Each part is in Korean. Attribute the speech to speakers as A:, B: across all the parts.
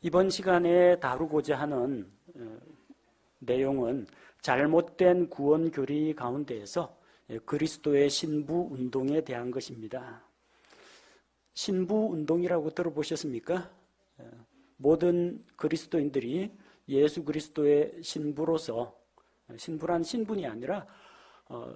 A: 이번 시간에 다루고자 하는 내용은 잘못된 구원 교리 가운데에서 그리스도의 신부 운동에 대한 것입니다. 신부 운동이라고 들어보셨습니까? 모든 그리스도인들이 예수 그리스도의 신부로서, 신부란 신분이 아니라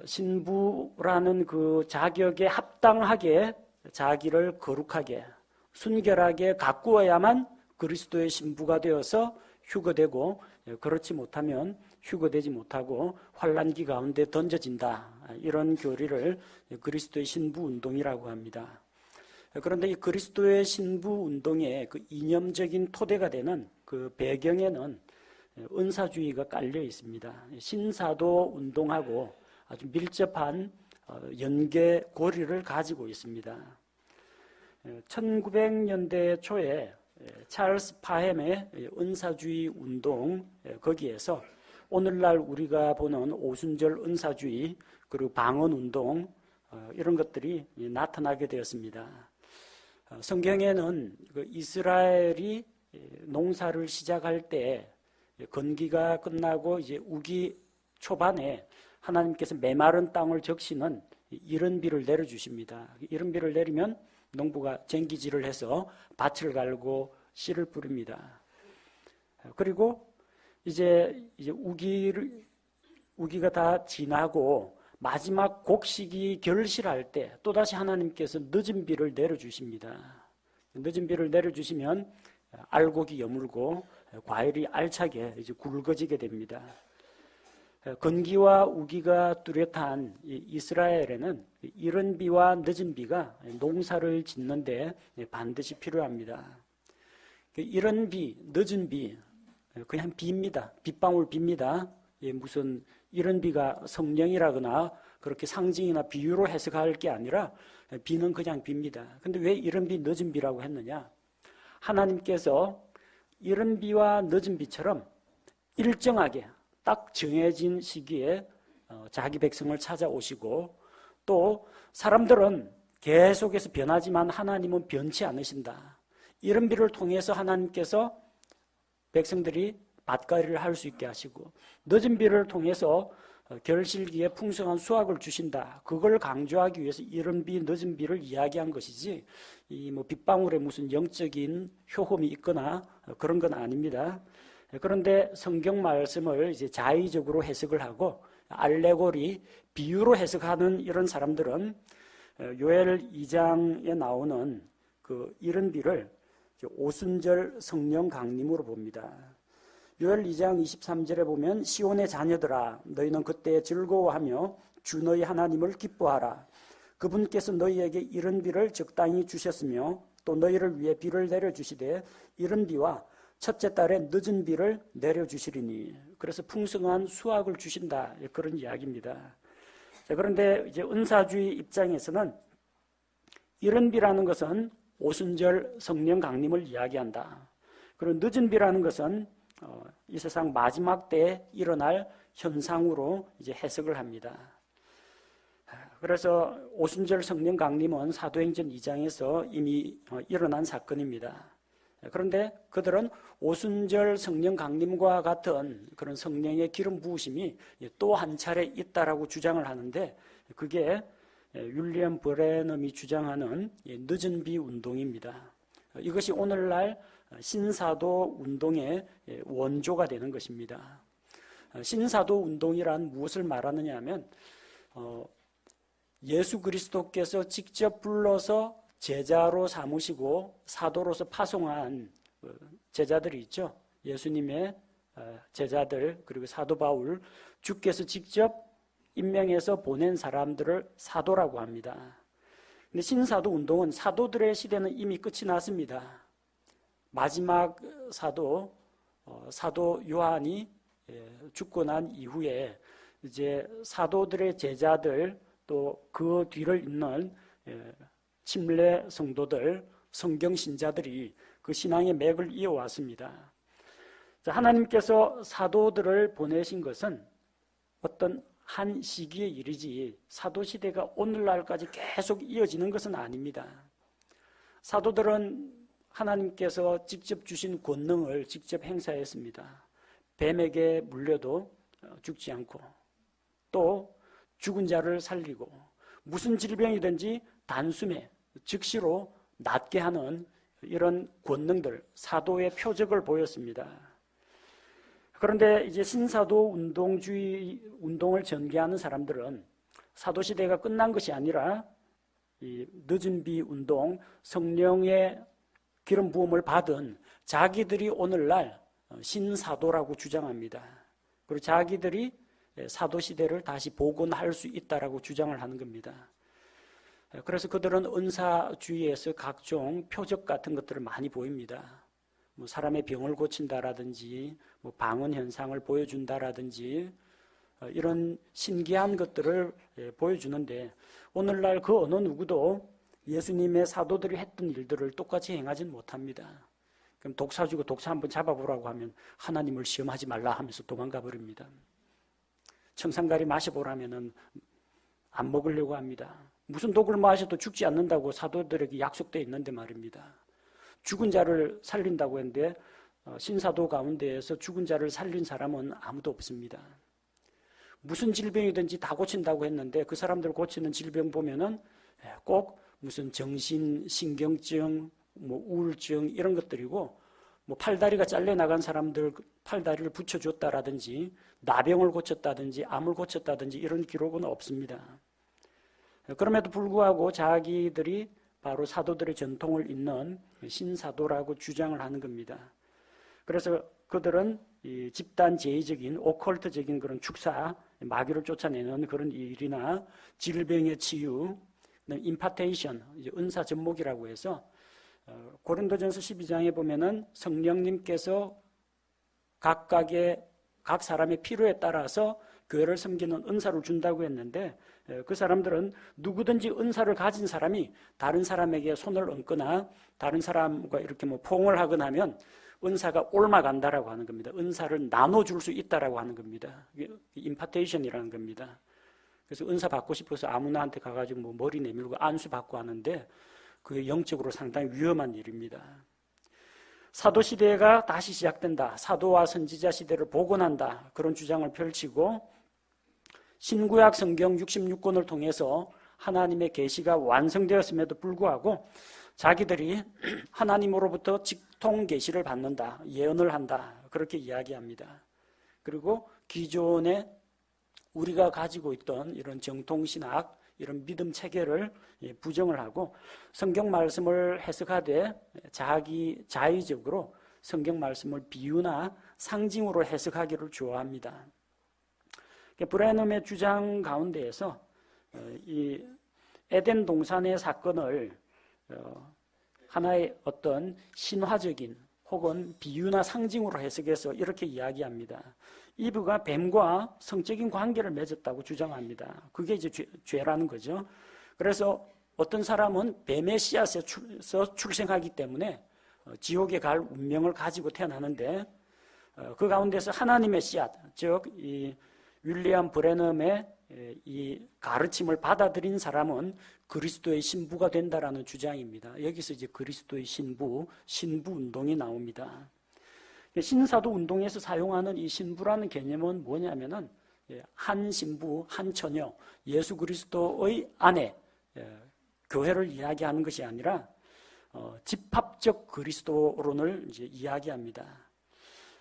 A: 신부라는 그 자격에 합당하게 자기를 거룩하게 순결하게 가꾸어야만 그리스도의 신부가 되어서 휴거되고, 그렇지 못하면 휴거되지 못하고 환난기 가운데 던져진다. 이런 교리를 그리스도의 신부 운동이라고 합니다. 그런데 이 그리스도의 신부 운동의 그 이념적인 토대가 되는 그 배경에는 은사주의가 깔려 있습니다. 신사도 운동하고 아주 밀접한 연계고리를 가지고 있습니다. 1900년대 초에 찰스 파햄의 은사주의 운동, 거기에서 오늘날 우리가 보는 오순절 은사주의 그리고 방언운동, 이런 것들이 나타나게 되었습니다. 성경에는 이스라엘이 농사를 시작할 때 건기가 끝나고 이제 우기 초반에 하나님께서 메마른 땅을 적시는 이른 비를 내려주십니다. 이른 비를 내리면 농부가 쟁기질을 해서 밭을 갈고 씨를 뿌립니다. 그리고 이제 우기가 다 지나고 마지막 곡식이 결실할 때 또다시 하나님께서 늦은 비를 내려주십니다. 늦은 비를 내려주시면 알곡이 여물고 과일이 알차게 이제 굵어지게 됩니다. 건기와 우기가 뚜렷한 이스라엘에는 이른 비와 늦은 비가 농사를 짓는데 반드시 필요합니다. 이른 비, 늦은 비, 그냥 비입니다. 빗방울 비입니다. 무슨 이른 비가 성령이라거나 그렇게 상징이나 비유로 해석할 게 아니라 비는 그냥 비입니다. 근데 왜 이른 비, 늦은 비라고 했느냐? 하나님께서 이른 비와 늦은 비처럼 일정하게 딱 정해진 시기에 자기 백성을 찾아오시고, 또 사람들은 계속해서 변하지만 하나님은 변치 않으신다. 이른 비를 통해서 하나님께서 백성들이 밭갈이를 할 수 있게 하시고, 늦은 비를 통해서 결실기에 풍성한 수확을 주신다. 그걸 강조하기 위해서 이른 비, 늦은 비를 이야기한 것이지, 이 빗방울에 무슨 영적인 효험이 있거나 그런 건 아닙니다. 그런데 성경 말씀을 이제 자의적으로 해석을 하고 알레고리, 비유로 해석하는 이런 사람들은 요엘 2장에 나오는 그 이른 비를 오순절 성령 강림으로 봅니다. 요엘 2장 23절에 보면 시온의 자녀들아 너희는 그때 즐거워하며 주 너희 하나님을 기뻐하라. 그분께서 너희에게 이른 비를 적당히 주셨으며 또 너희를 위해 비를 내려주시되 이른 비와 첫째 달에 늦은 비를 내려주시리니. 그래서 풍성한 수확을 주신다, 그런 이야기입니다. 자, 그런데 이제 은사주의 입장에서는 이른 비라는 것은 오순절 성령 강림을 이야기한다. 그리고 늦은 비라는 것은 이 세상 마지막 때에 일어날 현상으로 이제 해석을 합니다. 그래서 오순절 성령 강림은 사도행전 2장에서 이미 일어난 사건입니다. 그런데 그들은 오순절 성령 강림과 같은 그런 성령의 기름 부으심이 또 한 차례 있다라고 주장을 하는데, 그게 윌리엄 브레넘이 주장하는 늦은 비 운동입니다. 이것이 오늘날 신사도 운동의 원조가 되는 것입니다. 신사도 운동이란 무엇을 말하느냐 하면 예수 그리스도께서 직접 불러서 제자로 삼으시고 사도로서 파송한 제자들이 있죠. 예수님의 제자들, 그리고 사도 바울, 주께서 직접 임명해서 보낸 사람들을 사도라고 합니다. 근데 신사도 운동은 사도들의 시대는 이미 끝이 났습니다. 마지막 사도 요한이 죽고 난 이후에 이제 사도들의 제자들, 또 그 뒤를 잇는 침례 성도들, 성경 신자들이 그 신앙의 맥을 이어왔습니다. 하나님께서 사도들을 보내신 것은 어떤 한 시기의 일이지 사도시대가 오늘날까지 계속 이어지는 것은 아닙니다. 사도들은 하나님께서 직접 주신 권능을 직접 행사했습니다. 뱀에게 물려도 죽지 않고, 또 죽은 자를 살리고, 무슨 질병이든지 단숨에 즉시로 낫게 하는 이런 권능들, 사도의 표적을 보였습니다. 그런데 이제 신사도 운동을 전개하는 사람들은 사도시대가 끝난 것이 아니라 이 늦은 비 운동, 성령의 기름 부음을 받은 자기들이 오늘날 신사도라고 주장합니다. 그리고 자기들이 사도시대를 다시 복원할 수 있다라고 주장을 하는 겁니다. 그래서 그들은 은사주의에서 각종 표적 같은 것들을 많이 보입니다. 뭐 사람의 병을 고친다라든지, 뭐 방언 현상을 보여준다라든지, 이런 신기한 것들을 보여주는데, 오늘날 그 어느 누구도 예수님의 사도들이 했던 일들을 똑같이 행하지는 못합니다. 그럼 독사 주고 독사 한번 잡아보라고 하면 하나님을 시험하지 말라 하면서 도망가 버립니다. 청산가리 마셔보라면은 안 먹으려고 합니다. 무슨 독을 마셔도 죽지 않는다고 사도들에게 약속되어 있는데 말입니다. 죽은 자를 살린다고 했는데 신사도 가운데에서 죽은 자를 살린 사람은 아무도 없습니다. 무슨 질병이든지 다 고친다고 했는데 그 사람들 고치는 질병 보면은 꼭 무슨 정신, 신경증, 뭐 우울증 이런 것들이고, 뭐 팔다리가 잘려나간 사람들 팔다리를 붙여줬다라든지, 나병을 고쳤다든지, 암을 고쳤다든지 이런 기록은 없습니다. 그럼에도 불구하고 자기들이 바로 사도들의 전통을 잇는 신사도라고 주장을 하는 겁니다. 그래서 그들은 이 집단 제의적인 오컬트적인 그런 축사, 마귀를 쫓아내는 그런 일이나 질병의 치유, 임파테이션, 은사 접목이라고 해서 고린도전서 12장에 보면은 성령님께서 각 사람의 필요에 따라서 교회를 섬기는 은사를 준다고 했는데, 그 사람들은 누구든지 은사를 가진 사람이 다른 사람에게 손을 얹거나 다른 사람과 이렇게 뭐 포옹을 하거나 하면 은사가 옮아간다라고 하는 겁니다. 은사를 나눠줄 수 있다라고 하는 겁니다. 이게 임파테이션이라는 겁니다. 그래서 은사 받고 싶어서 아무나한테 가가지고 뭐 머리 내밀고 안수 받고 하는데 그게 영적으로 상당히 위험한 일입니다. 사도 시대가 다시 시작된다. 사도와 선지자 시대를 복원한다. 그런 주장을 펼치고 신구약 성경 66권을 통해서 하나님의 계시가 완성되었음에도 불구하고 자기들이 하나님으로부터 직통 계시를 받는다. 예언을 한다. 그렇게 이야기합니다. 그리고 기존에 우리가 가지고 있던 이런 정통신학, 이런 믿음 체계를 부정을 하고 성경 말씀을 해석하되 자의적으로 성경 말씀을 비유나 상징으로 해석하기를 좋아합니다. 브레넘의 주장 가운데에서 이 에덴 동산의 사건을 하나의 어떤 신화적인 혹은 비유나 상징으로 해석해서 이렇게 이야기합니다. 이브가 뱀과 성적인 관계를 맺었다고 주장합니다. 그게 이제 죄라는 거죠. 그래서 어떤 사람은 뱀의 씨앗에서 출생하기 때문에 지옥에 갈 운명을 가지고 태어나는데, 그 가운데서 하나님의 씨앗, 즉 이 윌리엄 브레넘의 이 가르침을 받아들인 사람은 그리스도의 신부가 된다라는 주장입니다. 여기서 이제 그리스도의 신부 운동이 나옵니다. 신사도 운동에서 사용하는 이 신부라는 개념은 뭐냐면은 한 신부, 한 처녀, 예수 그리스도의 아내, 교회를 이야기하는 것이 아니라 집합적 그리스도론을 이제 이야기합니다.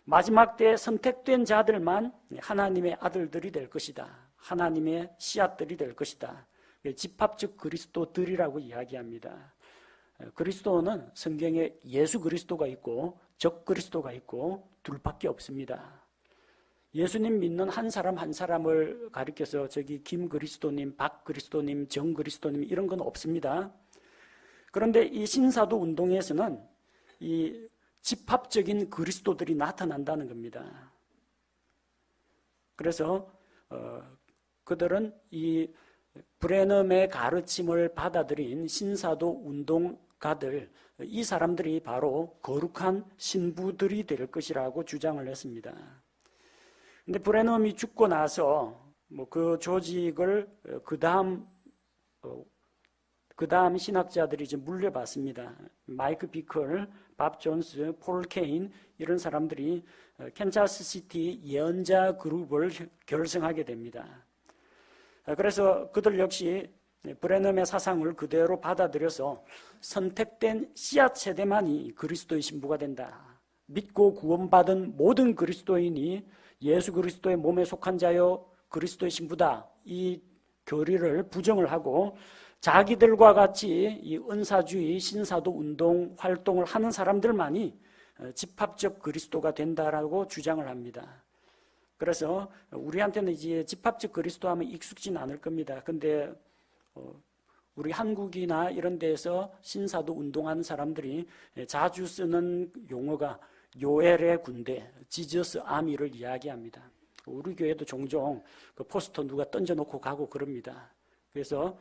A: 마지막 때에 선택된 자들만 하나님의 아들들이 될 것이다. 하나님의 씨앗들이 될 것이다. 집합적 그리스도들이라고 이야기합니다. 그리스도는 성경에 예수 그리스도가 있고 적 그리스도가 있고 둘밖에 없습니다. 예수님 믿는 한 사람 한 사람을 가리켜서 저기 김 그리스도님, 박 그리스도님, 정 그리스도님 이런 건 없습니다. 그런데 이 신사도 운동에서는 이 집합적인 그리스도들이 나타난다는 겁니다. 그래서 그들은 이 브레넘의 가르침을 받아들인 신사도 운동가들, 이 사람들이 바로 거룩한 신부들이 될 것이라고 주장을 했습니다. 근데 브레넘이 죽고 나서 뭐 그 조직을 그 다음 그 다음 신학자들이 이제 물려받습니다. 마이크 비컬, 밥 존스, 폴 케인 이런 사람들이 캔자스 시티 예언자 그룹을 결성하게 됩니다. 그래서 그들 역시 브레넘의 사상을 그대로 받아들여서 선택된 씨앗 세대만이 그리스도의 신부가 된다. 믿고 구원받은 모든 그리스도인이 예수 그리스도의 몸에 속한 자여 그리스도의 신부다. 이 교리를 부정을 하고 자기들과 같이 이 은사주의, 신사도 운동 활동을 하는 사람들만이 집합적 그리스도가 된다라고 주장을 합니다. 그래서 우리한테는 이제 집합적 그리스도 하면 익숙지는 않을 겁니다. 근데 우리 한국이나 이런 데에서 신사도 운동하는 사람들이 자주 쓰는 용어가 요엘의 군대, 지저스 아미를 이야기합니다. 우리 교회도 종종 그 포스터 누가 던져놓고 가고 그럽니다. 그래서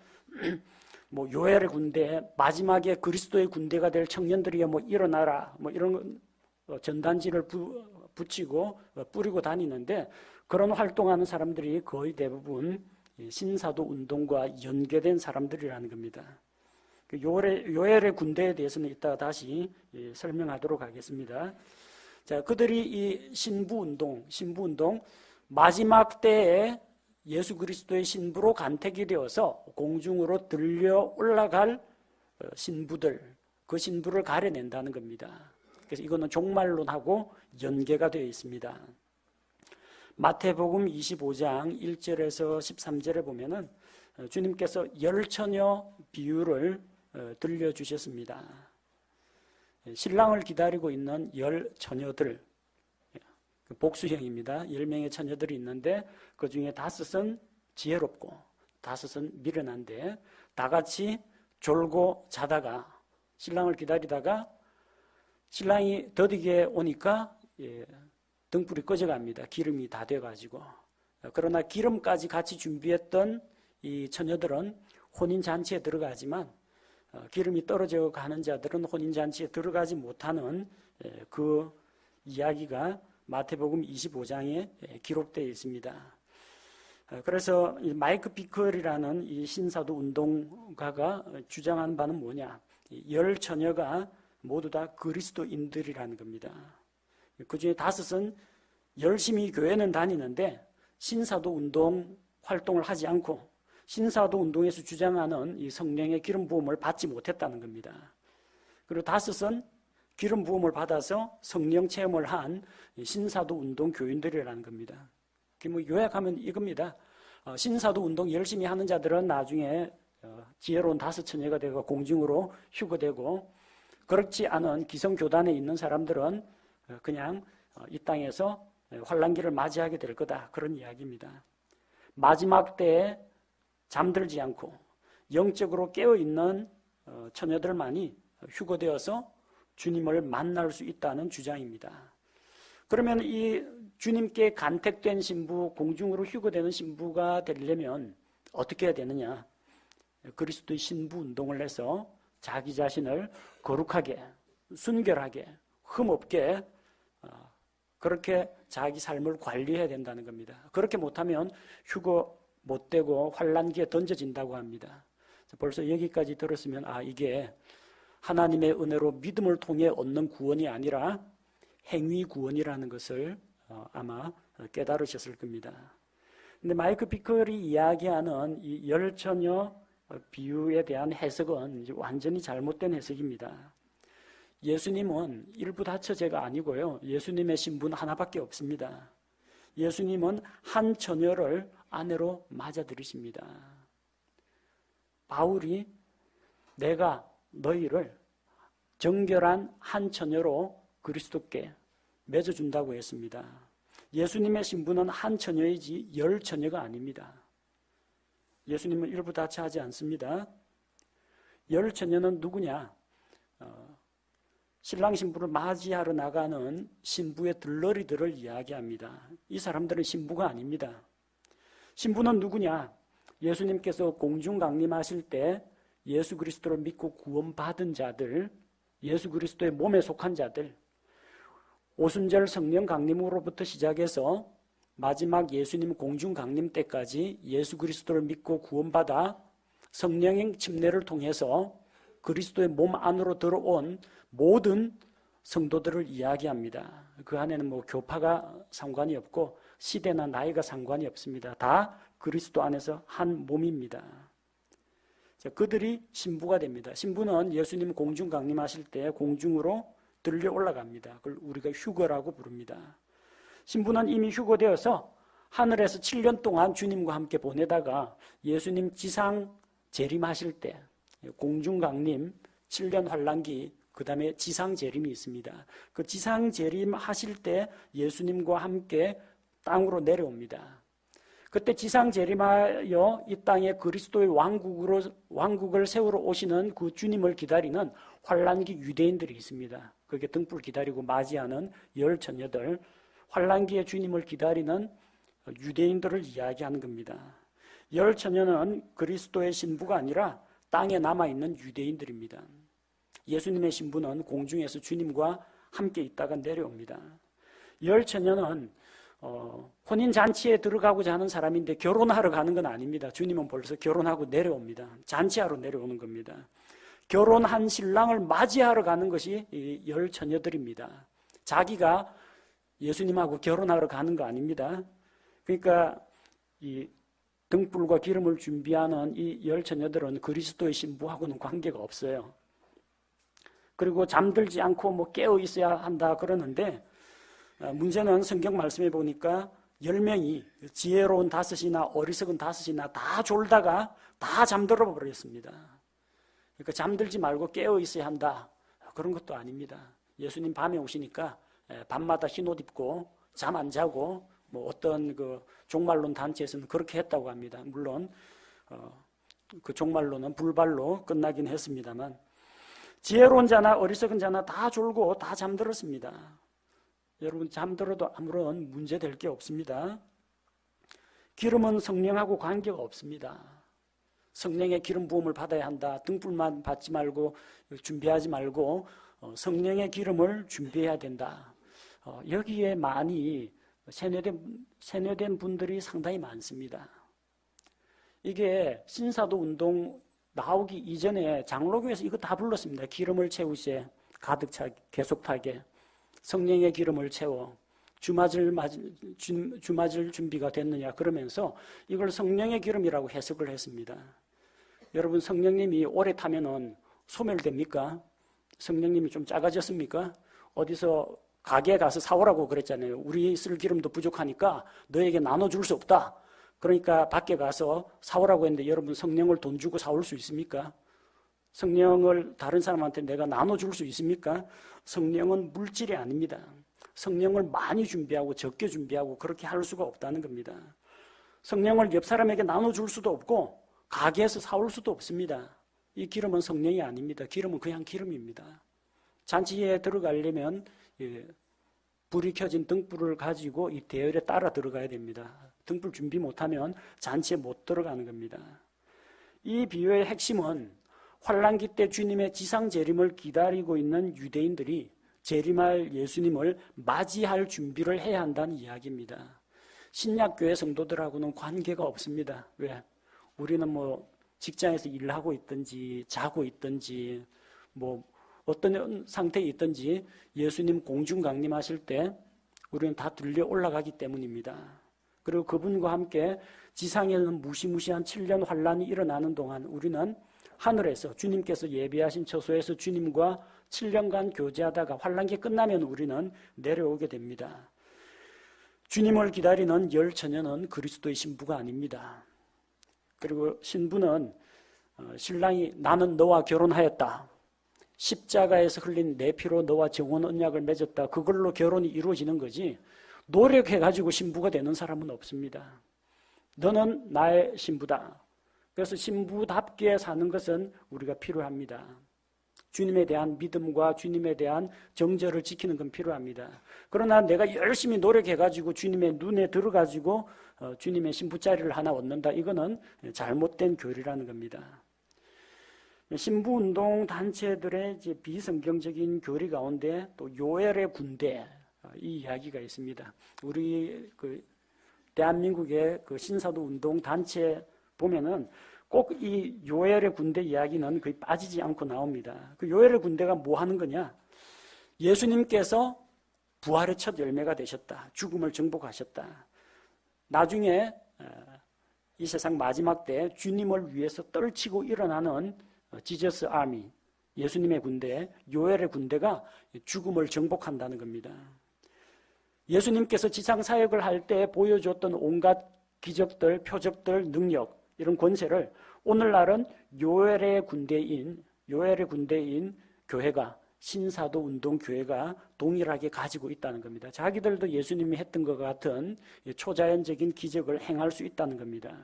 A: 뭐 요엘의 군대, 마지막에 그리스도의 군대가 될 청년들이여 뭐 일어나라, 뭐 이런 전단지를 붙이고 뿌리고 다니는데 그런 활동하는 사람들이 거의 대부분 신사도 운동과 연계된 사람들이라는 겁니다. 요엘의 군대에 대해서는 이따가 다시 설명하도록 하겠습니다. 자, 그들이 이 신부운동, 마지막 때에 예수 그리스도의 신부로 간택이 되어서 공중으로 들려 올라갈 신부들, 그 신부를 가려낸다는 겁니다. 그래서 이거는 종말론하고 연계가 되어 있습니다. 마태복음 25장 1절에서 13절에 보면은 주님께서 열처녀 비유를 들려주셨습니다. 신랑을 기다리고 있는 열 처녀들, 복수형입니다. 10명의 처녀들이 있는데 그 중에 5은 지혜롭고 5은 미련한데 다 같이 졸고 자다가 신랑을 기다리다가 신랑이 더디게 오니까 등불이 꺼져갑니다. 기름이 다 돼가지고. 그러나 기름까지 같이 준비했던 이 처녀들은 혼인잔치에 들어가지만 기름이 떨어져 가는 자들은 혼인잔치에 들어가지 못하는 그 이야기가 마태복음 25장에 기록되어 있습니다. 그래서 이 마이크 비컬이라는 이 신사도 운동가가 주장한 바는 뭐냐? 열 처녀가 모두 다 그리스도인들이라는 겁니다. 그 중에 5은 열심히 교회는 다니는데 신사도 운동 활동을 하지 않고 신사도 운동에서 주장하는 이 성령의 기름 부음을 받지 못했다는 겁니다. 그리고 5은 기름 부음을 받아서 성령 체험을 한 신사도 운동 교인들이라는 겁니다. 뭐 요약하면 이겁니다. 신사도 운동 열심히 하는 자들은 나중에 지혜로운 5처녀가 되고 공중으로 휴거되고, 그렇지 않은 기성교단에 있는 사람들은 그냥 이 땅에서 환란기를 맞이하게 될 거다, 그런 이야기입니다. 마지막 때에 잠들지 않고 영적으로 깨어있는 처녀들만이 휴거되어서 주님을 만날 수 있다는 주장입니다. 그러면 이 주님께 간택된 신부, 공중으로 휴거되는 신부가 되려면 어떻게 해야 되느냐? 그리스도의 신부 운동을 해서 자기 자신을 거룩하게, 순결하게, 흠없게 그렇게 자기 삶을 관리해야 된다는 겁니다. 그렇게 못하면 휴거 못되고 환란기에 던져진다고 합니다. 벌써 여기까지 들었으면 이게 하나님의 은혜로 믿음을 통해 얻는 구원이 아니라 행위 구원이라는 것을 아마 깨달으셨을 겁니다. 근데 마이크 비컬이 이야기하는 이 열처녀 비유에 대한 해석은 이제 완전히 잘못된 해석입니다. 예수님은 일부 다처제가 아니고요. 예수님의 신부는 하나밖에 없습니다. 예수님은 한 처녀를 아내로 맞아들이십니다. 바울이 내가 너희를 정결한 한 처녀로 그리스도께 맺어준다고 했습니다. 예수님의 신부는 한 처녀이지 10처녀가 아닙니다. 예수님은 일부 다처하지 않습니다. 10처녀는 누구냐? 신랑 신부를 맞이하러 나가는 신부의 들러리들을 이야기합니다. 이 사람들은 신부가 아닙니다. 신부는 누구냐? 예수님께서 공중 강림하실 때 예수 그리스도를 믿고 구원받은 자들, 예수 그리스도의 몸에 속한 자들, 오순절 성령 강림으로부터 시작해서 마지막 예수님 공중 강림 때까지 예수 그리스도를 믿고 구원받아 성령의 침례를 통해서 그리스도의 몸 안으로 들어온 모든 성도들을 이야기합니다. 그 안에는 뭐 교파가 상관이 없고 시대나 나이가 상관이 없습니다. 다 그리스도 안에서 한 몸입니다. 자, 그들이 신부가 됩니다. 신부는 예수님 공중 강림하실 때 공중으로 들려 올라갑니다. 그걸 우리가 휴거라고 부릅니다. 신부는 이미 휴거되어서 하늘에서 7년 동안 주님과 함께 보내다가 예수님 지상 재림하실 때 공중 강림, 7년 환란기, 그 다음에 지상 재림이 있습니다. 그 지상 재림하실 때 예수님과 함께 땅으로 내려옵니다. 그때 지상 재림하여 이 땅에 그리스도의 왕국을 세우러 오시는 그 주님을 기다리는 환란기 유대인들이 있습니다. 그게 등불 기다리고 맞이하는 열 처녀들, 환란기의 주님을 기다리는 유대인들을 이야기하는 겁니다. 열 처녀는 그리스도의 신부가 아니라 땅에 남아있는 유대인들입니다. 예수님의 신부는 공중에서 주님과 함께 있다가 내려옵니다. 열 처녀는 혼인잔치에 들어가고자 하는 사람인데 결혼하러 가는 건 아닙니다. 주님은 벌써 결혼하고 내려옵니다. 잔치하러 내려오는 겁니다. 결혼한 신랑을 맞이하러 가는 것이 이 열 처녀들입니다. 자기가 예수님하고 결혼하러 가는 거 아닙니다. 그러니까 이 등불과 기름을 준비하는 이 열 처녀들은 그리스도의 신부하고는 관계가 없어요. 그리고 잠들지 않고 뭐 깨어 있어야 한다 그러는데 문제는 성경 말씀에 보니까 10명이 지혜로운 5이나 어리석은 5이나 다 졸다가 다 잠들어 버렸습니다. 그러니까 잠들지 말고 깨어 있어야 한다 그런 것도 아닙니다. 예수님 밤에 오시니까 밤마다 흰옷 입고 잠 안 자고 뭐 어떤 그 종말론 단체에서는 그렇게 했다고 합니다. 물론 그 종말론은 불발로 끝나긴 했습니다만 지혜로운 자나 어리석은 자나 다 졸고 다 잠들었습니다. 여러분 잠들어도 아무런 문제될 게 없습니다. 기름은 성령하고 관계가 없습니다. 성령의 기름 부음을 받아야 한다. 등불만 받지 말고 준비하지 말고 성령의 기름을 준비해야 된다. 여기에 많이 세뇌된 분들이 상당히 많습니다. 이게 신사도 운동 나오기 이전에 장로교에서 이거 다 불렀습니다. 기름을 채우세, 가득 차게, 계속 타게. 성령의 기름을 채워. 주맞을 준비가 됐느냐 그러면서 이걸 성령의 기름이라고 해석을 했습니다. 여러분 성령님이 오래 타면은 소멸됩니까? 성령님이 좀 작아졌습니까? 어디서 가게에 가서 사오라고 그랬잖아요. 우리 쓸 기름도 부족하니까 너에게 나눠줄 수 없다. 그러니까 밖에 가서 사오라고 했는데 여러분 성령을 돈 주고 사올 수 있습니까? 성령을 다른 사람한테 내가 나눠줄 수 있습니까? 성령은 물질이 아닙니다. 성령을 많이 준비하고 적게 준비하고 그렇게 할 수가 없다는 겁니다. 성령을 옆 사람에게 나눠줄 수도 없고 가게에서 사올 수도 없습니다. 이 기름은 성령이 아닙니다. 기름은 그냥 기름입니다. 잔치에 들어가려면 불이 켜진 등불을 가지고 이 대열에 따라 들어가야 됩니다. 등불 준비 못하면 잔치에 못 들어가는 겁니다. 이 비유의 핵심은 환란기 때 주님의 지상 재림을 기다리고 있는 유대인들이 재림할 예수님을 맞이할 준비를 해야 한다는 이야기입니다. 신약교회 성도들하고는 관계가 없습니다. 왜? 우리는 뭐 직장에서 일하고 있든지 자고 있든지 뭐 어떤 상태에 있든지 예수님 공중 강림하실 때 우리는 다 들려 올라가기 때문입니다. 그리고 그분과 함께 지상에는 무시무시한 7년 환란이 일어나는 동안 우리는 하늘에서 주님께서 예비하신 처소에서 주님과 7년간 교제하다가 환란기 끝나면 우리는 내려오게 됩니다. 주님을 기다리는 열 처녀는 그리스도의 신부가 아닙니다. 그리고 신부는 신랑이 나는 너와 결혼하였다. 십자가에서 흘린 내 피로 너와 정원 언약을 맺었다. 그걸로 결혼이 이루어지는 거지 노력해가지고 신부가 되는 사람은 없습니다. 너는 나의 신부다. 그래서 신부답게 사는 것은 우리가 필요합니다. 주님에 대한 믿음과 주님에 대한 정절을 지키는 건 필요합니다. 그러나 내가 열심히 노력해가지고 주님의 눈에 들어가지고 주님의 신부자리를 하나 얻는다. 이거는 잘못된 교리라는 겁니다. 신부운동 단체들의 이제 비성경적인 교리 가운데 또 요엘의 군대 이 이야기가 있습니다. 우리 대한민국의 신사도 운동 단체 보면은 꼭 이 요엘의 군대 이야기는 거의 빠지지 않고 나옵니다. 그 요엘의 군대가 뭐 하는 거냐? 예수님께서 부활의 첫 열매가 되셨다. 죽음을 정복하셨다. 나중에 이 세상 마지막 때 주님을 위해서 떨치고 일어나는 지저스 아미, 예수님의 군대, 요엘의 군대가 죽음을 정복한다는 겁니다. 예수님께서 지상 사역을 할 때 보여줬던 온갖 기적들, 표적들, 능력, 이런 권세를 오늘날은 요엘의 군대인 교회가, 신사도 운동 교회가 동일하게 가지고 있다는 겁니다. 자기들도 예수님이 했던 것 같은 초자연적인 기적을 행할 수 있다는 겁니다.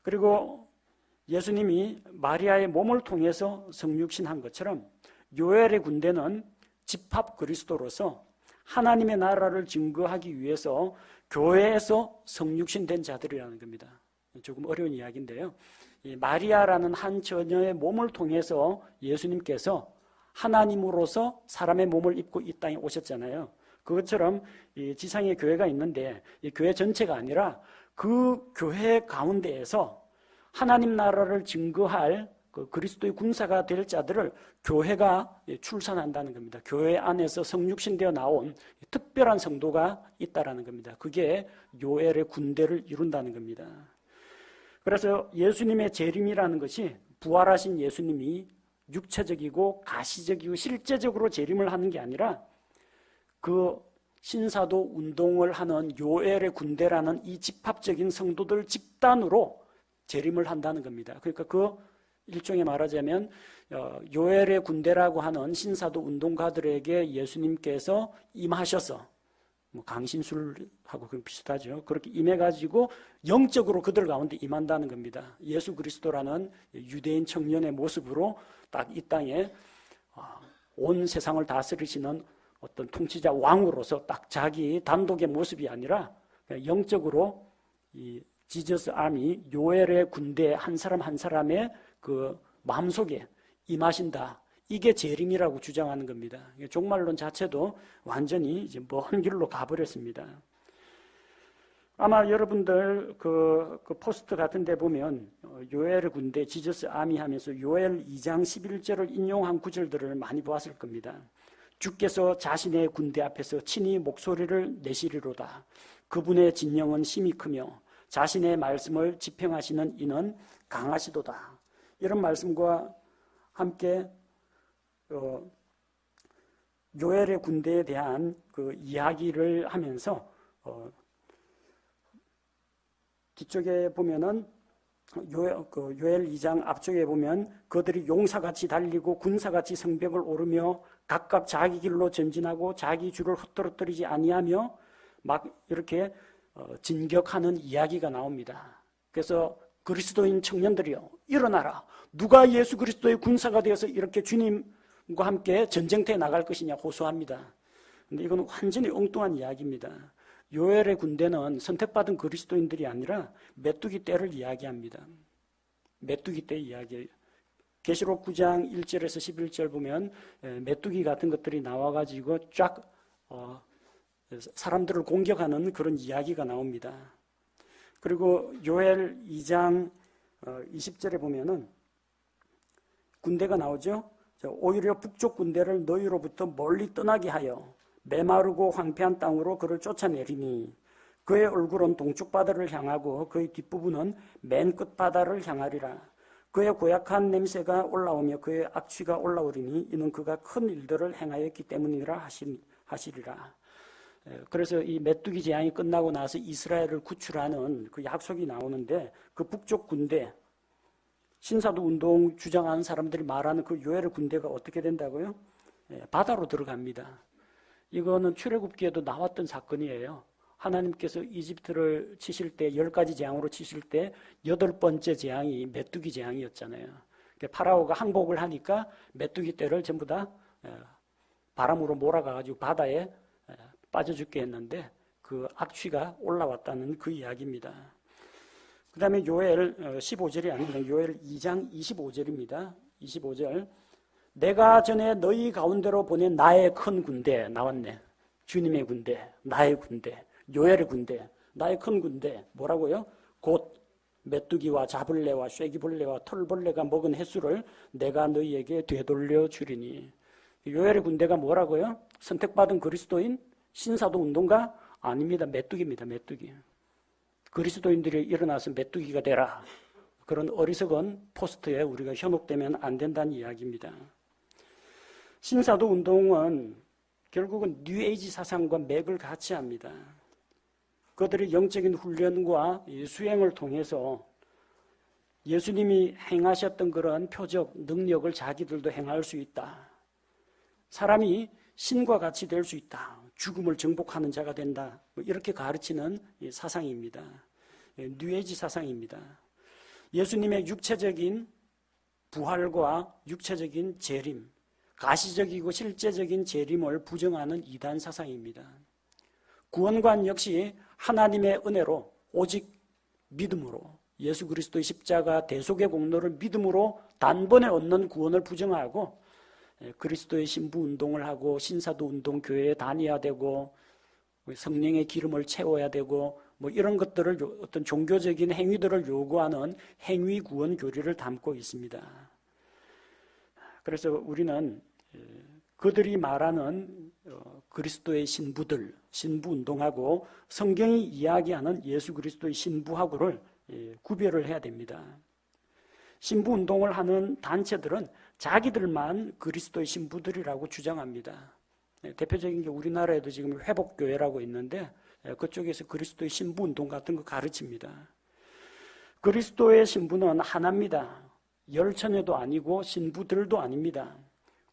A: 그리고 예수님이 마리아의 몸을 통해서 성육신한 것처럼 요엘의 군대는 집합 그리스도로서 하나님의 나라를 증거하기 위해서 교회에서 성육신된 자들이라는 겁니다. 조금 어려운 이야기인데요. 이 마리아라는 한 처녀의 몸을 통해서 예수님께서 하나님으로서 사람의 몸을 입고 이 땅에 오셨잖아요. 그것처럼 이 지상에 교회가 있는데 이 교회 전체가 아니라 그 교회 가운데에서 하나님 나라를 증거할 그 그리스도의 군사가 될 자들을 교회가 출산한다는 겁니다. 교회 안에서 성육신되어 나온 특별한 성도가 있다라는 겁니다. 그게 요엘의 군대를 이룬다는 겁니다. 그래서 예수님의 재림이라는 것이 부활하신 예수님이 육체적이고 가시적이고 실제적으로 재림을 하는 게 아니라 그 신사도 운동을 하는 요엘의 군대라는 이 집합적인 성도들 집단으로 재림을 한다는 겁니다. 그러니까 그 일종의 말하자면 요엘의 군대라고 하는 신사도 운동가들에게 예수님께서 임하셔서 강신술하고 비슷하죠. 그렇게 임해가지고 영적으로 그들 가운데 임한다는 겁니다. 예수 그리스도라는 유대인 청년의 모습으로 딱 이 땅에 온 세상을 다스리시는 어떤 통치자 왕으로서 딱 자기 단독의 모습이 아니라 영적으로 이 지저스 아미 요엘의 군대 한 사람 한 사람의 그 마음속에 임하신다. 이게 재림이라고 주장하는 겁니다. 종말론 자체도 완전히 이제 먼 길로 가버렸습니다. 아마 여러분들 그 포스트 같은 데 보면 요엘의 군대 지저스 아미 하면서 요엘 2장 11절을 인용한 구절들을 많이 보았을 겁니다. 주께서 자신의 군대 앞에서 친히 목소리를 내시리로다. 그분의 진영은 심히 크며 자신의 말씀을 지평하시는 이는 강하시도다. 이런 말씀과 함께 요엘의 군대에 대한 그 이야기를 하면서 뒤쪽에 보면은 요엘 2장 앞쪽에 보면 그들이 용사같이 달리고 군사같이 성벽을 오르며 각각 자기 길로 전진하고 자기 줄을 흩어뜨리지 아니하며 막 이렇게 진격하는 이야기가 나옵니다. 그래서 그리스도인 청년들이요, 일어나라. 누가 예수 그리스도의 군사가 되어서 이렇게 주님과 함께 전쟁터에 나갈 것이냐 호소합니다. 근데 이건 완전히 엉뚱한 이야기입니다. 요엘의 군대는 선택받은 그리스도인들이 아니라 메뚜기 떼를 이야기합니다. 메뚜기 떼 이야기예요. 계시록 9장 1절에서 11절 보면 메뚜기 같은 것들이 나와가지고 쫙 사람들을 공격하는 그런 이야기가 나옵니다. 그리고 요엘 2장 20절에 보면은 군대가 나오죠. 오히려 북쪽 군대를 너희로부터 멀리 떠나게 하여 메마르고 황폐한 땅으로 그를 쫓아내리니 그의 얼굴은 동쪽 바다를 향하고 그의 뒷부분은 맨 끝 바다를 향하리라. 그의 고약한 냄새가 올라오며 그의 악취가 올라오리니 이는 그가 큰 일들을 행하였기 때문이라 하시리라. 그래서 이 메뚜기 재앙이 끝나고 나서 이스라엘을 구출하는 그 약속이 나오는데 그 북쪽 군대, 신사도 운동 주장하는 사람들이 말하는 그 요엘의 군대가 어떻게 된다고요? 바다로 들어갑니다. 이거는 출애굽기에도 나왔던 사건이에요. 하나님께서 이집트를 치실 때 10가지 재앙으로 치실 때 8번째 재앙이 메뚜기 재앙이었잖아요. 파라오가 항복을 하니까 메뚜기 떼를 전부 다 바람으로 몰아가가지고 바다에 빠져 죽게 했는데 그 악취가 올라왔다는 그 이야기입니다. 그 다음에 요엘 15절이 아닙니다. 요엘 2장 25절입니다. 25절. 내가 전에 너희 가운데로 보낸 나의 큰 군대 나왔네. 주님의 군대, 나의 군대, 요엘의 군대, 나의 큰 군대. 뭐라고요? 곧 메뚜기와 자벌레와 쐐기벌레와 털벌레가 먹은 횟수를 내가 너희에게 되돌려 주리니. 요엘의 군대가 뭐라고요? 선택받은 그리스도인? 신사도 운동가? 아닙니다. 메뚜기입니다. 메뚜기. 그리스도인들이 일어나서 메뚜기가 되라. 그런 어리석은 포스트에 우리가 현혹되면 안 된다는 이야기입니다. 신사도 운동은 결국은 뉴에이지 사상과 맥을 같이 합니다. 그들의 영적인 훈련과 수행을 통해서 예수님이 행하셨던 그런 표적, 능력을 자기들도 행할 수 있다. 사람이 신과 같이 될 수 있다. 죽음을 정복하는 자가 된다. 이렇게 가르치는 사상입니다. 뉴에이지 사상입니다. 예수님의 육체적인 부활과 육체적인 재림, 가시적이고 실제적인 재림을 부정하는 이단 사상입니다. 구원관 역시 하나님의 은혜로 오직 믿음으로 예수 그리스도의 십자가 대속의 공로를 믿음으로 단번에 얻는 구원을 부정하고 그리스도의 신부 운동을 하고 신사도 운동 교회에 다녀야 되고 성령의 기름을 채워야 되고 뭐 이런 것들을 어떤 종교적인 행위들을 요구하는 행위 구원 교리를 담고 있습니다. 그래서 우리는 그들이 말하는 그리스도의 신부들, 신부 운동하고 성경이 이야기하는 예수 그리스도의 신부하고를 구별을 해야 됩니다. 신부 운동을 하는 단체들은 자기들만 그리스도의 신부들이라고 주장합니다. 대표적인 게 우리나라에도 지금 회복교회라고 있는데 그쪽에서 그리스도의 신부 운동 같은 거 가르칩니다. 그리스도의 신부는 하나입니다. 열처녀도 아니고 신부들도 아닙니다.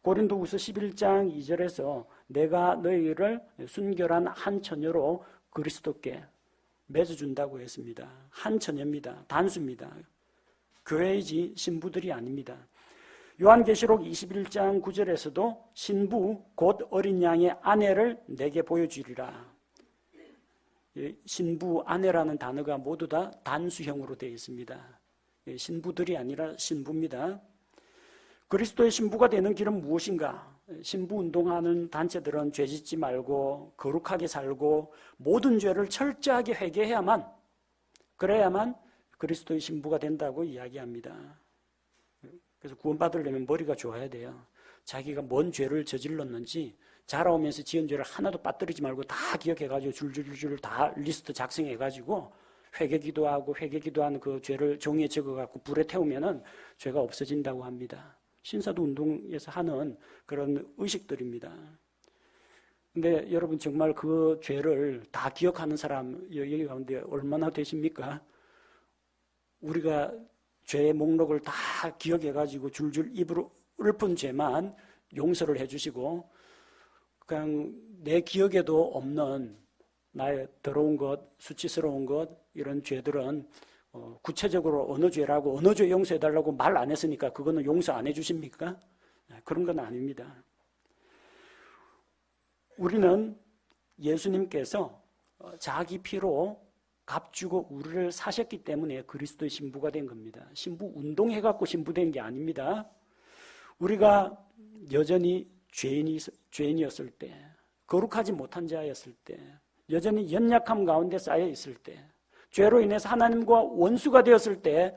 A: 고린도후서 11장 2절에서 내가 너희를 순결한 한 처녀로 그리스도께 맺어준다고 했습니다. 한 처녀입니다. 단수입니다. 교회이지 신부들이 아닙니다. 요한계시록 21장 9절에서도 신부 곧 어린 양의 아내를 내게 보여주리라. 신부, 아내라는 단어가 모두 다 단수형으로 되어 있습니다. 신부들이 아니라 신부입니다. 그리스도의 신부가 되는 길은 무엇인가? 신부 운동하는 단체들은 죄 짓지 말고 거룩하게 살고 모든 죄를 철저하게 회개해야만, 그래야만 그리스도의 신부가 된다고 이야기합니다. 그래서 구원받으려면 머리가 좋아야 돼요. 자기가 뭔 죄를 저질렀는지 자라오면서 지은 죄를 하나도 빠뜨리지 말고 다 기억해가지고 줄줄줄 다 리스트 작성해가지고 회개기도하고 회개기도하는 그 죄를 종이에 적어갖고 불에 태우면은 죄가 없어진다고 합니다. 신사도 운동에서 하는 그런 의식들입니다. 근데 여러분 정말 그 죄를 다 기억하는 사람 여기 가운데 얼마나 되십니까? 우리가 죄의 목록을 다 기억해가지고 줄줄 입으로 읊은 죄만 용서를 해주시고 그냥 내 기억에도 없는 나의 더러운 것, 수치스러운 것 이런 죄들은 구체적으로 어느 죄라고 어느 죄 용서해달라고 말 안 했으니까 그거는 용서 안 해주십니까? 그런 건 아닙니다. 우리는 예수님께서 자기 피로 값주고 우리를 사셨기 때문에 그리스도의 신부가 된 겁니다. 신부 운동해갖고 신부된 게 아닙니다. 우리가 여전히 죄인이었을 때, 거룩하지 못한 자였을 때, 여전히 연약함 가운데 쌓여 있을 때, 죄로 인해서 하나님과 원수가 되었을 때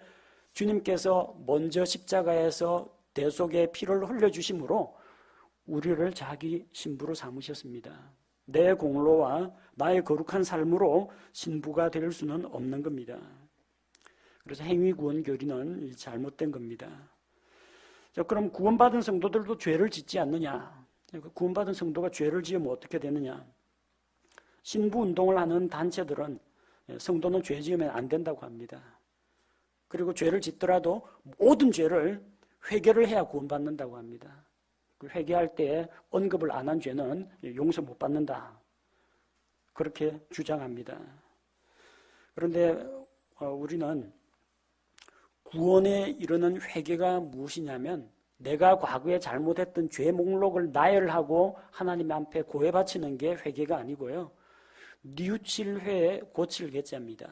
A: 주님께서 먼저 십자가에서 대속의 피를 흘려주심으로 우리를 자기 신부로 삼으셨습니다. 내 공로와 나의 거룩한 삶으로 신부가 될 수는 없는 겁니다. 그래서 행위구원 교리는 잘못된 겁니다. 자, 그럼 구원받은 성도들도 죄를 짓지 않느냐? 구원받은 성도가 죄를 지으면 어떻게 되느냐? 신부 운동을 하는 단체들은 성도는 죄 지으면 안 된다고 합니다. 그리고 죄를 짓더라도 모든 죄를 회개를 해야 구원받는다고 합니다. 회개할 때 언급을 안 한 죄는 용서 못 받는다. 그렇게 주장합니다. 그런데 우리는 구원에 이르는 회개가 무엇이냐면 내가 과거에 잘못했던 죄 목록을 나열하고 하나님 앞에 고해 바치는 게 회개가 아니고요. 뉘우칠 회에 고칠 개자입니다.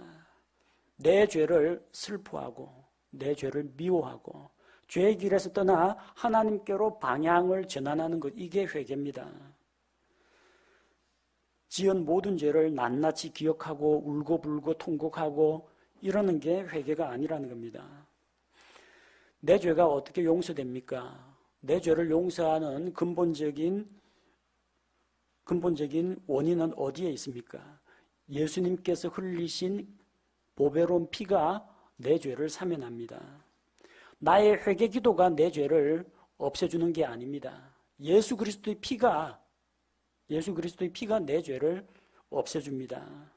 A: 내 죄를 슬퍼하고 내 죄를 미워하고 죄의 길에서 떠나 하나님께로 방향을 전환하는 것, 이게 회개입니다. 지은 모든 죄를 낱낱이 기억하고 울고불고 통곡하고 이러는 게 회개가 아니라는 겁니다. 내 죄가 어떻게 용서됩니까? 내 죄를 용서하는 근본적인 원인은 어디에 있습니까? 예수님께서 흘리신 보배로운 피가 내 죄를 사면합니다. 나의 회개 기도가 내 죄를 없애주는 게 아닙니다. 예수 그리스도의 피가 내 죄를 없애줍니다.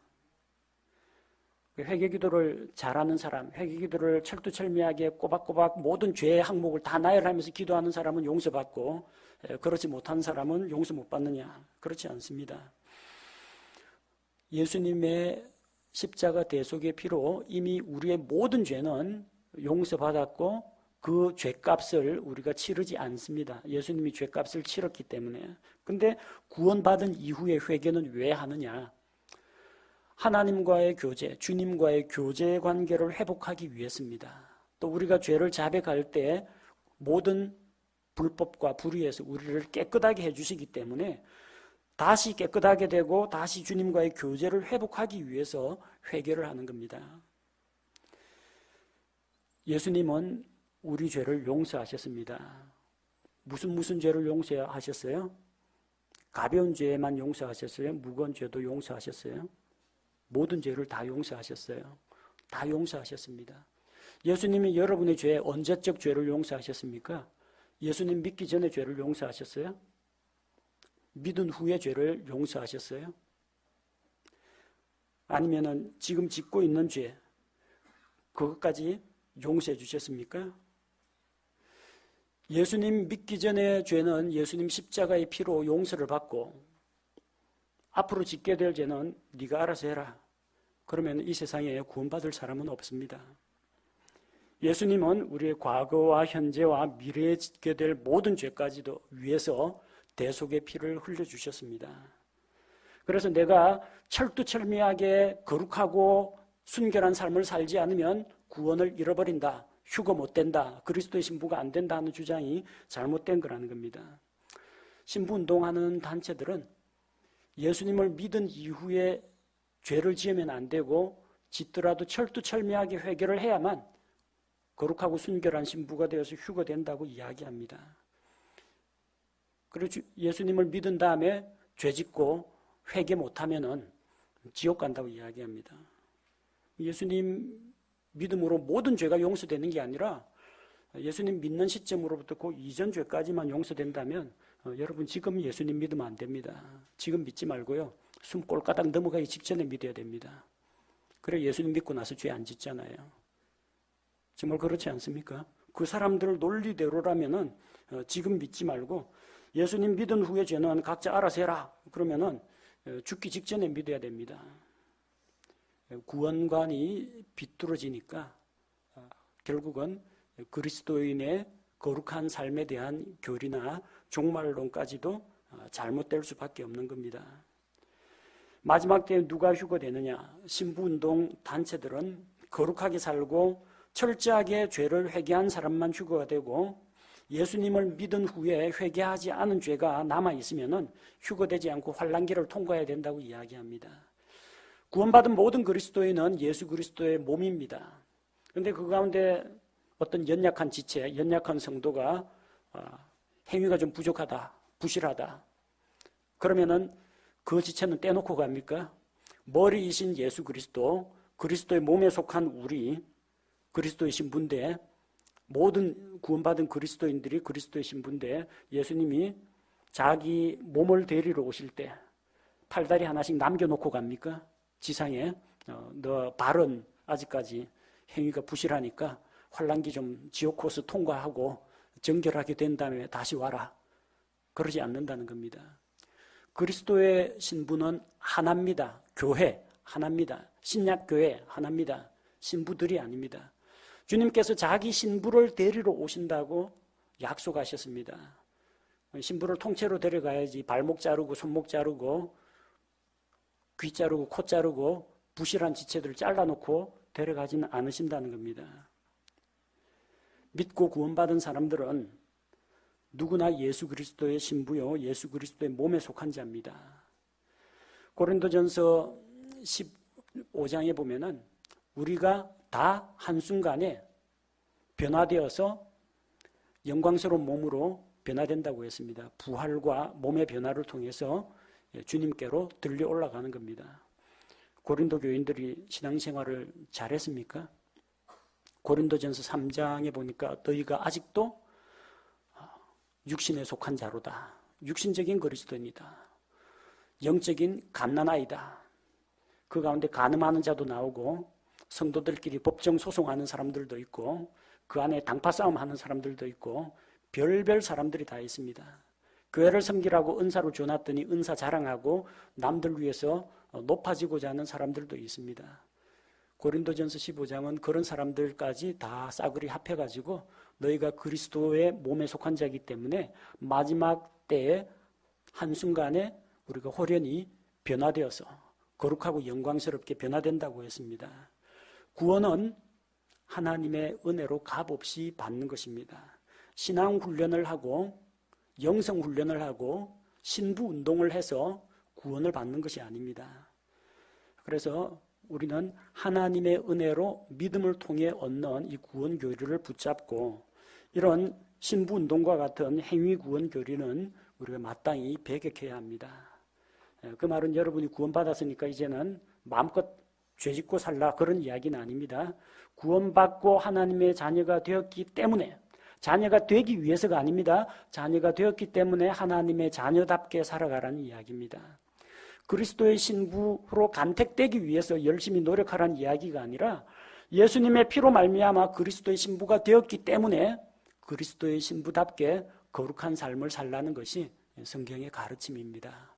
A: 회개 기도를 잘하는 사람, 회개 기도를 철두철미하게 꼬박꼬박 모든 죄의 항목을 다 나열하면서 기도하는 사람은 용서받고, 그렇지 못한 사람은 용서 못 받느냐? 그렇지 않습니다. 예수님의 십자가 대속의 피로 이미 우리의 모든 죄는 용서받았고 그 죄값을 우리가 치르지 않습니다. 예수님이 죄값을 치렀기 때문에. 근데 구원받은 이후의 회개는 왜 하느냐? 하나님과의 교제, 주님과의 교제 관계를 회복하기 위해서입니다. 또 우리가 죄를 자백할 때 모든 불법과 불의에서 우리를 깨끗하게 해주시기 때문에 다시 깨끗하게 되고 다시 주님과의 교제를 회복하기 위해서 회개를 하는 겁니다. 예수님은 우리 죄를 용서하셨습니다. 무슨 죄를 용서하셨어요? 가벼운 죄만 용서하셨어요? 무거운 죄도 용서하셨어요? 모든 죄를 다 용서하셨어요. 다 용서하셨습니다. 예수님이 여러분의 죄, 언제적 죄를 용서하셨습니까? 예수님 믿기 전에 죄를 용서하셨어요? 믿은 후에 죄를 용서하셨어요? 아니면은 지금 짓고 있는 죄, 그것까지 용서해 주셨습니까? 예수님 믿기 전의 죄는 예수님 십자가의 피로 용서를 받고 앞으로 짓게 될 죄는 네가 알아서 해라. 그러면 이 세상에 구원받을 사람은 없습니다. 예수님은 우리의 과거와 현재와 미래에 짓게 될 모든 죄까지도 위해서 대속의 피를 흘려주셨습니다. 그래서 내가 철두철미하게 거룩하고 순결한 삶을 살지 않으면 구원을 잃어버린다. 휴거 못 된다. 그리스도의 신부가 안 된다 하는 주장이 잘못된 거라는 겁니다. 신부운동하는 단체들은 예수님을 믿은 이후에 죄를 지으면 안 되고 짓더라도 철두철미하게 회개를 해야만 거룩하고 순결한 신부가 되어서 휴거된다고 이야기합니다. 그리고 예수님을 믿은 다음에 죄 짓고 회개 못하면은 지옥 간다고 이야기합니다. 예수님 믿음으로 모든 죄가 용서되는 게 아니라 예수님 믿는 시점으로부터 그 이전 죄까지만 용서된다면 여러분 지금 예수님 믿으면 안 됩니다. 지금 믿지 말고요. 숨 꼴까닥 넘어가기 직전에 믿어야 됩니다. 그래 예수님 믿고 나서 죄 안 짓잖아요. 정말 그렇지 않습니까? 그 사람들 논리대로라면은 지금 믿지 말고 예수님 믿은 후에 죄는 각자 알아서 해라. 그러면은 죽기 직전에 믿어야 됩니다. 구원관이 비뚤어지니까 결국은 그리스도인의 거룩한 삶에 대한 교리나 종말론까지도 잘못될 수밖에 없는 겁니다. 마지막 때에 누가 휴거되느냐? 신부운동 단체들은 거룩하게 살고 철저하게 죄를 회개한 사람만 휴거가 되고 예수님을 믿은 후에 회개하지 않은 죄가 남아있으면 휴거되지 않고 환란기를 통과해야 된다고 이야기합니다. 구원받은 모든 그리스도인은 예수 그리스도의 몸입니다. 그런데 그 가운데 어떤 연약한 지체, 연약한 성도가 행위가 좀 부족하다, 부실하다. 그러면은 그 지체는 떼놓고 갑니까? 머리이신 예수 그리스도, 그리스도의 몸에 속한 우리, 그리스도의 신부인데 모든 구원받은 그리스도인들이 그리스도의 신부인데 예수님이 자기 몸을 데리러 오실 때 팔다리 하나씩 남겨놓고 갑니까? 지상에 너 발은 아직까지 행위가 부실하니까 환란기 좀 지옥 코스 통과하고 정결하게 된 다음에 다시 와라. 그러지 않는다는 겁니다. 그리스도의 신부는 하나입니다. 교회 하나입니다. 신약교회 하나입니다. 신부들이 아닙니다. 주님께서 자기 신부를 데리러 오신다고 약속하셨습니다. 신부를 통째로 데려가야지 발목 자르고 손목 자르고 귀 자르고 코 자르고 부실한 지체들을 잘라놓고 데려가지는 않으신다는 겁니다. 믿고 구원받은 사람들은 누구나 예수 그리스도의 신부요 예수 그리스도의 몸에 속한 자입니다. 고린도전서 15장에 보면은 우리가 다 한순간에 변화되어서 영광스러운 몸으로 변화된다고 했습니다. 부활과 몸의 변화를 통해서 주님께로 들려 올라가는 겁니다. 고린도 교인들이 신앙생활을 잘했습니까? 고린도전서 3장에 보니까 너희가 아직도 육신에 속한 자로다. 육신적인 그리스도인이다. 영적인 갓난아이다. 그 가운데 간음하는 자도 나오고 성도들끼리 법정 소송하는 사람들도 있고 그 안에 당파 싸움하는 사람들도 있고 별별 사람들이 다 있습니다. 교회를 섬기라고 은사로 줘놨더니 은사 자랑하고 남들 위해서 높아지고자 하는 사람들도 있습니다. 고린도전서 15장은 그런 사람들까지 다 싸그리 합해가지고 너희가 그리스도의 몸에 속한 자이기 때문에 마지막 때에 한순간에 우리가 홀연히 변화되어서 거룩하고 영광스럽게 변화된다고 했습니다. 구원은 하나님의 은혜로 값없이 받는 것입니다. 신앙 훈련을 하고 영성 훈련을 하고 신부 운동을 해서 구원을 받는 것이 아닙니다. 그래서 우리는 하나님의 은혜로 믿음을 통해 얻는 이 구원 교리를 붙잡고 이런 신부 운동과 같은 행위 구원 교리는 우리가 마땅히 배격해야 합니다. 그 말은 여러분이 구원받았으니까 이제는 마음껏 죄짓고 살라 그런 이야기는 아닙니다. 구원받고 하나님의 자녀가 되었기 때문에 자녀가 되기 위해서가 아닙니다. 자녀가 되었기 때문에 하나님의 자녀답게 살아가라는 이야기입니다. 그리스도의 신부로 간택되기 위해서 열심히 노력하라는 이야기가 아니라 예수님의 피로 말미암아 그리스도의 신부가 되었기 때문에 그리스도의 신부답게 거룩한 삶을 살라는 것이 성경의 가르침입니다.